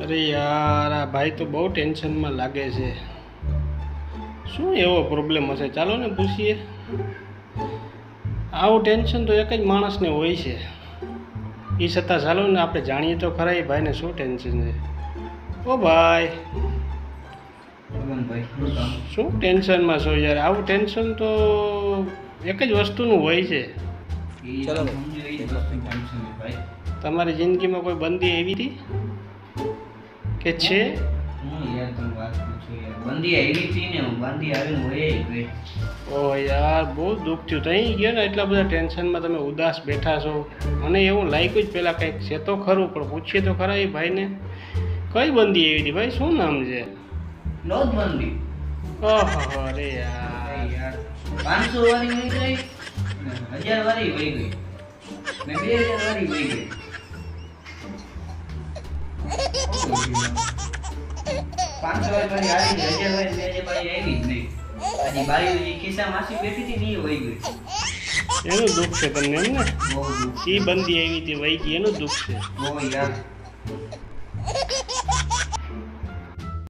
અરે યાર આ ભાઈ તો બહુ ટેન્શનમાં લાગે છે. શું એવો પ્રોબ્લેમ હશે? ચાલો ને પૂછીએ. આવું ટેન્શન તો એક જ માણસને હોય છે. એ છતાં ચાલો ને આપણે જાણીએ તો ખરા એ ભાઈને શું ટેન્શન છે. ઓ ભાઈ, શું ટેન્શનમાં છો યાર? આવું ટેન્શન તો એક જ વસ્તુનું હોય છે. તમારી જિંદગીમાં કોઈ બંદી એવી હતી કે છે? ઓહ યાર, બહુ દુઃખ થયું. તઈ ગયો ને એટલા બધા ટેન્શનમાં તમે ઉદાસ બેઠા છો. મને એવું લાગ્યું જ પહેલાં કંઈક છે તો ખરું, પણ પૂછીએ તો ખરા એ ભાઈને કઈ બંદી એવી હતી ભાઈ? શું નામ છે? ઓહો, અરે યાર 500 વાળી વહી ગઈ, 1000 વાળી વહી ગઈ ને 2000 વાળી વહી ગઈ. 500 વાળી આવી ગઈ, 1000 વાળી 2000 વાળી આવી જ નહીં. હજી બારી ખિસ્સા માસી બેઠી હતી ને એ વહી ગઈ. એનું દુઃખ છે તમને એમ ને? બહુ દુઃખ. એ બંદી એવી હતી વહી ગઈ એનું દુઃખ છે. બહુ યાર.